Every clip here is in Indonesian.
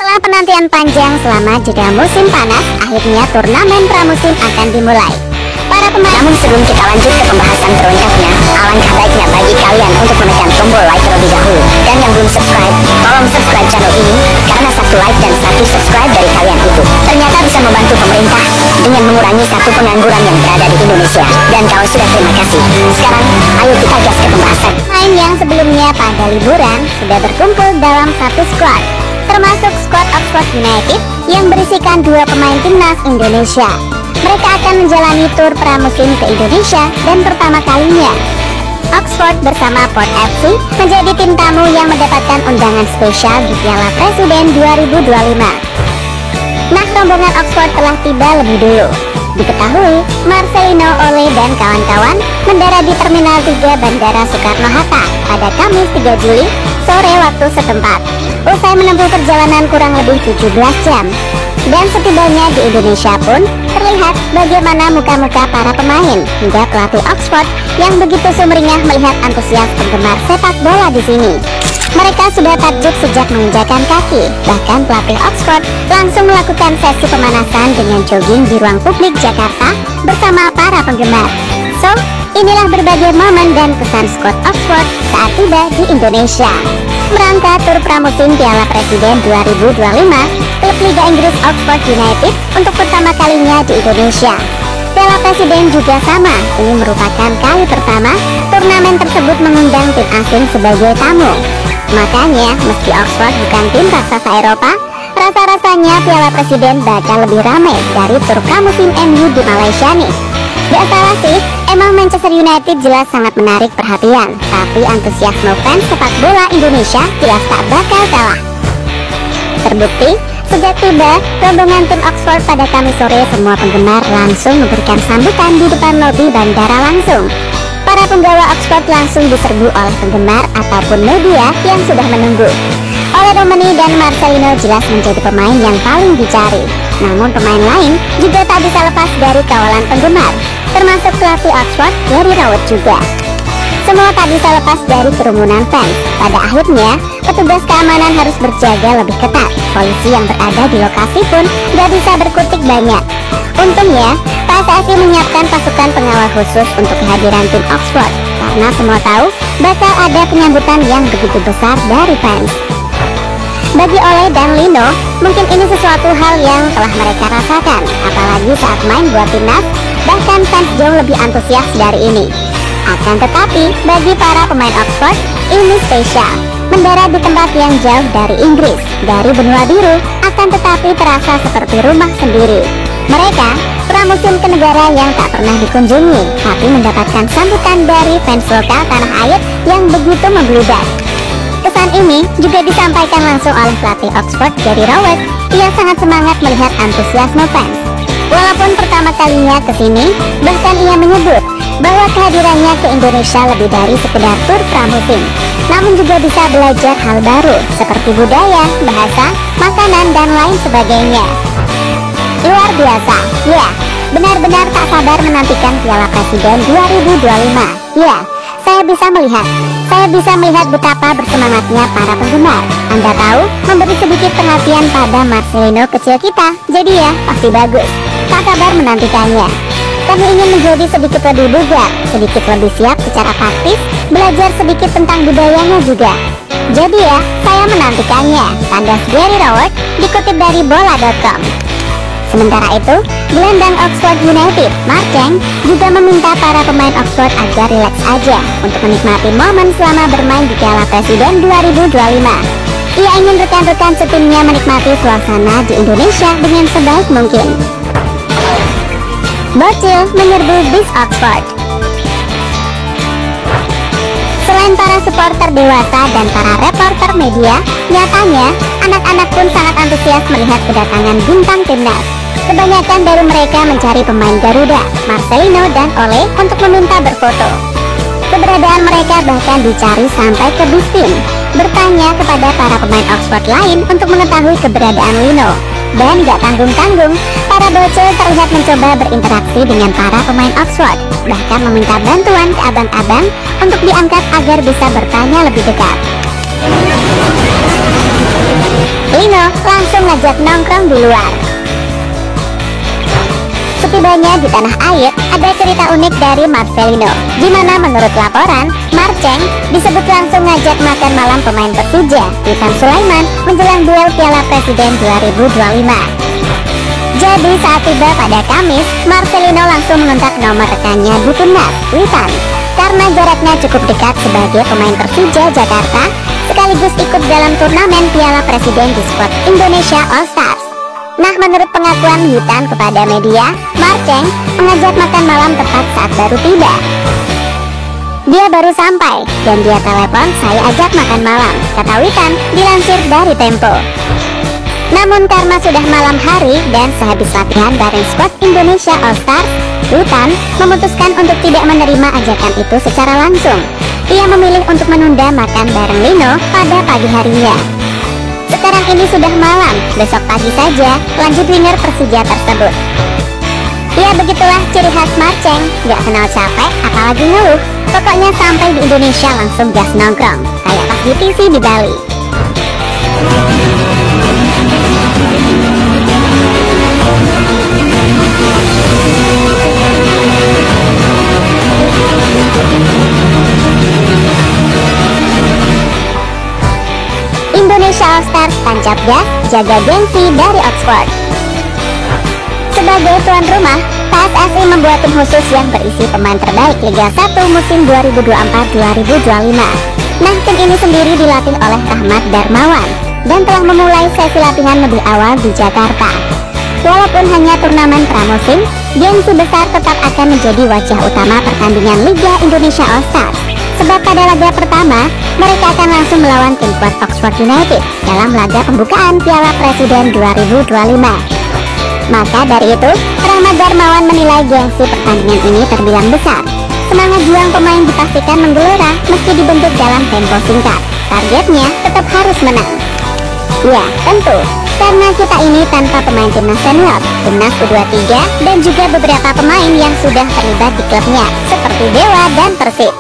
Setelah penantian panjang selama jeda musim panas, akhirnya turnamen pramusim akan dimulai. Para pemain. Namun sebelum kita lanjut ke pembahasan terlengkapnya, alangkah baiknya bagi kalian untuk menekan tombol like terlebih dahulu. Dan yang belum subscribe, tolong subscribe channel ini, karena satu like dan satu subscribe dari kalian itu ternyata bisa membantu pemerintah dengan mengurangi satu pengangguran yang berada di Indonesia. Dan kalau sudah, terima kasih. Sekarang, ayo kita gas ke pembahasan. Pemain yang sebelumnya pada liburan sudah berkumpul dalam satu squad, termasuk squad Oxford United yang berisikan 2 pemain timnas Indonesia. Mereka akan menjalani tur pramusim ke Indonesia dan pertama kalinya. Oxford bersama Port FC menjadi tim tamu yang mendapatkan undangan spesial di Piala Presiden 2025. Nah, rombongan Oxford telah tiba lebih dulu. Diketahui, Marcelino, Ole, dan kawan-kawan mendarat di Terminal 3 Bandara Soekarno-Hatta pada Kamis 3 Juli sore waktu setempat. Usai menempuh perjalanan kurang lebih 17 jam. Dan setibanya di Indonesia pun terlihat bagaimana muka-muka para pemain hingga pelatih Oxford yang begitu sumringah melihat antusias penggemar sepak bola di sini. Mereka sudah takjub sejak menginjakan kaki. Bahkan pelatih Oxford langsung melakukan sesi pemanasan dengan jogging di ruang publik Jakarta bersama para penggemar. So, inilah berbagai momen dan kesan skuad Oxford saat tiba di Indonesia. Merangkak tur pramusim Piala Presiden 2025, klub Liga Inggris Oxford United untuk pertama kalinya di Indonesia. Piala Presiden juga sama, ini merupakan kali pertama turnamen tersebut mengundang tim asing sebagai tamu. Makanya, meski Oxford bukan tim raksasa Eropa, rasa-rasanya Piala Presiden bakal lebih ramai dari tur pramusim MU di Malaysia nih. Gak salah sih, emang Manchester United jelas sangat menarik perhatian, tapi antusiasme fans sepak bola Indonesia jelas tak bakal kalah. Terbukti, sejak tiba, rombongan tim Oxford pada Kamis sore, semua penggemar langsung memberikan sambutan di depan lobi bandara langsung. Para penggawa Oxford langsung diserbu oleh penggemar ataupun media yang sudah menunggu. Ole Romani dan Marcelino jelas menjadi pemain yang paling dicari. Namun pemain lain juga tak bisa lepas dari kawalan penggemar, termasuk pelatih Oxford, Gary Rowett juga. Semua tak bisa lepas dari kerumunan fans. Pada akhirnya, petugas keamanan harus berjaga lebih ketat. Polisi yang berada di lokasi pun gak bisa berkutik banyak. Untungnya, PSSI menyiapkan pasukan pengawal khusus untuk kehadiran tim Oxford, karena semua tahu bakal ada penyambutan yang begitu besar dari fans. Bagi Ole dan Lino, mungkin ini sesuatu hal yang telah mereka rasakan, apalagi saat main buat timnas, bahkan fans jauh lebih antusias dari ini. Akan tetapi, bagi para pemain Oxford, ini spesial. Mendarat di tempat yang jauh dari Inggris, dari benua biru, akan tetapi terasa seperti rumah sendiri. Mereka pramusim ke negara yang tak pernah dikunjungi, tapi mendapatkan sambutan dari fans lokal tanah air yang begitu membludak. Kesan ini juga disampaikan langsung oleh pelatih Oxford, Gary Rowett. Ia sangat semangat melihat antusiasme fans. Walaupun pertama kalinya ke sini, bahkan ia menyebut bahwa kehadirannya ke Indonesia lebih dari sekedar tur pramusim, namun juga bisa belajar hal baru seperti budaya, bahasa, makanan, dan lain sebagainya. Luar biasa, ya, benar-benar tak sabar menantikan Piala Presiden 2025. Ya, saya bisa melihat betapa bersemangatnya para penggemar. Anda tahu, memberi sedikit perhatian pada Marcelino kecil kita, jadi ya, pasti bagus. Tak sabar menantikannya. Kami ingin menjadi sedikit lebih bugar, sedikit lebih siap secara taktis, belajar sedikit tentang budayanya juga. Jadi ya, saya menantikannya. Tandas Gary Rowett dikutip dari bola.com. Sementara itu, gelandang Oxford United, Mark Cheng, juga meminta para pemain Oxford agar rileks aja untuk menikmati momen selama bermain di Piala Presiden 2025. Ia ingin rekan-rekan setimnya menikmati suasana di Indonesia dengan sebaik mungkin. Bocil menyerbu bis Oxford. Selain para supporter dewasa dan para reporter media, nyatanya anak-anak pun sangat antusias melihat kedatangan bintang timnas. Kebanyakan dari mereka mencari pemain Garuda, Marcelino dan Ole untuk meminta berfoto. Keberadaan mereka bahkan dicari sampai ke bis tim, bertanya kepada para pemain Oxford lain untuk mengetahui keberadaan Lino. Dan gak tanggung-tanggung, para bocil terlihat mencoba berinteraksi dengan para pemain Oxford, bahkan meminta bantuan ke abang-abang untuk diangkat agar bisa bertanya lebih dekat. Lino langsung ngajak nongkrong di luar. Setibanya di tanah air, ada cerita unik dari Marcelino, di mana menurut laporan, Marceng disebut langsung ngajak makan malam pemain Persija, Witan Sulaiman, menjelang duel Piala Presiden 2025. Jadi saat tiba pada Kamis, Marcelino langsung mengontak nomor rekannya di timnas, Witan, karena jaraknya cukup dekat sebagai pemain Persija Jakarta, sekaligus ikut dalam turnamen Piala Presiden di skuad Indonesia All Stars. Nah, menurut pengakuan Witan kepada media, Marceng mengajak makan malam tepat saat baru tiba. Dia baru sampai dan dia telepon, "Saya ajak makan malam," kata Witan dilansir dari Tempo. Namun karena sudah malam hari dan sehabis latihan bareng skuad Indonesia All Stars, Witan memutuskan untuk tidak menerima ajakan itu secara langsung. Ia memilih untuk menunda makan bareng Lino pada pagi harinya. "Sekarang ini sudah malam, besok pagi saja," lanjut winger Persija tersebut. Ya begitulah ciri khas Marceng, gak kenal capek apalagi ngeluh. Pokoknya sampai di Indonesia langsung gas nongkrong, kayak pas di TC di Bali. Indonesia All Stars tancap gas, jaga gengsi dari Oxford. Sebagai tuan rumah, PSSI membuat tim khusus yang berisi pemain terbaik Liga 1 musim 2024-2025. Nah, tim ini sendiri dilatih oleh Rahmat Darmawan dan telah memulai sesi latihan lebih awal di Jakarta. Walaupun hanya turnamen pramusim, gengsi besar tetap akan menjadi wajah utama pertandingan Liga Indonesia All Stars. Sebab pada laga pertama, mereka akan langsung melawan tim kuat Oxford United dalam laga pembukaan Piala Presiden 2025. Maka dari itu, Rahmat Darmawan menilai gengsi pertandingan ini terbilang besar. Semangat juang pemain dipastikan menggelora meski dibentuk dalam tempo singkat. Targetnya tetap harus menang. Ya, tentu, karena kita ini tanpa pemain timnas senior, timnas U23, dan juga beberapa pemain yang sudah terlibat di klubnya, seperti Dewa dan Persib.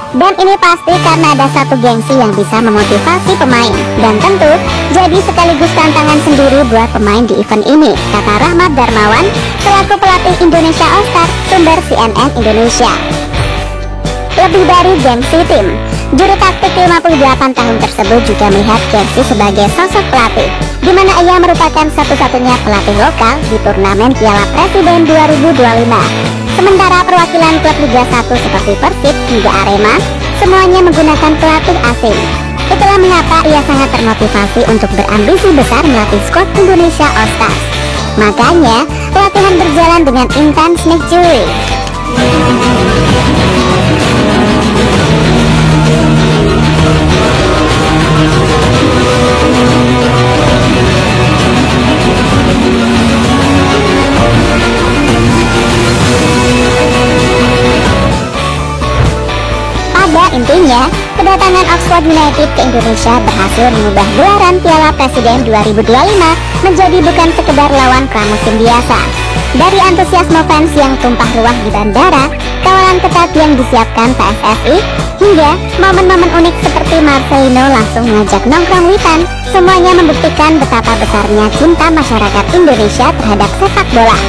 Dan ini pasti karena ada satu gengsi yang bisa memotivasi pemain, dan tentu jadi sekaligus tantangan sendiri buat pemain di event ini, kata Rahmat Darmawan selaku pelatih Indonesia All Star, sumber CNN Indonesia. Lebih dari gengsi tim, juru taktik 58 tahun tersebut juga melihat gengsi sebagai sosok pelatih, di mana ia merupakan satu-satunya pelatih lokal di turnamen Piala Presiden 2025. Sementara perwakilan klub Liga 1 seperti Persib hingga Arema semuanya menggunakan pelatih asing. Itulah mengapa ia sangat termotivasi untuk berambisi besar melatih skuad Indonesia All Stars. Makanya latihan berjalan dengan intens nih cuy. Intinya, kedatangan Oxford United ke Indonesia berhasil mengubah gelaran Piala Presiden 2025 menjadi bukan sekedar lawan pramusim biasa. Dari antusiasme fans yang tumpah ruah di bandara, kawalan ketat yang disiapkan PSSI, hingga momen-momen unik seperti Marcelino langsung mengajak nongkrong Witan, semuanya membuktikan betapa besarnya cinta masyarakat Indonesia terhadap sepak bola.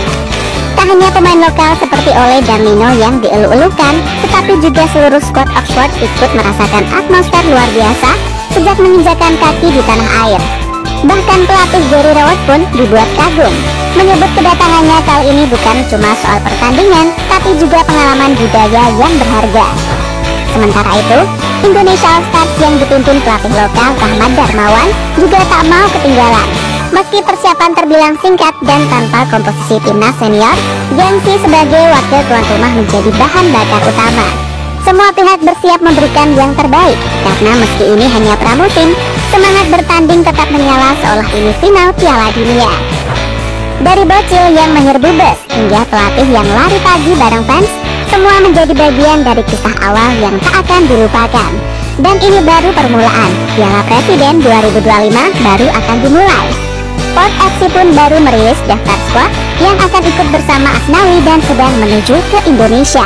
Tak hanya pemain lokal seperti Ole dan Lino yang dielu-elukan, tetapi juga seluruh skuad Oxford ikut merasakan atmosfer luar biasa sejak menginjakan kaki di tanah air. Bahkan pelatih Gary Rowett pun dibuat kagum, menyebut kedatangannya kali ini bukan cuma soal pertandingan, tapi juga pengalaman budaya yang berharga. Sementara itu, Indonesia All Stars yang dipimpin pelatih lokal Rahmat Darmawan juga tak mau ketinggalan. Meski persiapan terbilang singkat dan tanpa komposisi timnas senior, gengsi sebagai wakil tuan rumah menjadi bahan bakar utama. Semua pihak bersiap memberikan yang terbaik, karena meski ini hanya pramusim, semangat bertanding tetap menyala seolah ini final Piala Dunia. Dari bocil yang menyerbu bus hingga pelatih yang lari pagi bareng fans, semua menjadi bagian dari kisah awal yang tak akan dilupakan. Dan ini baru permulaan, Piala Presiden 2025 baru akan dimulai. Port FC pun baru merilis daftar skuad yang akan ikut bersama Asnawi dan sedang menuju ke Indonesia.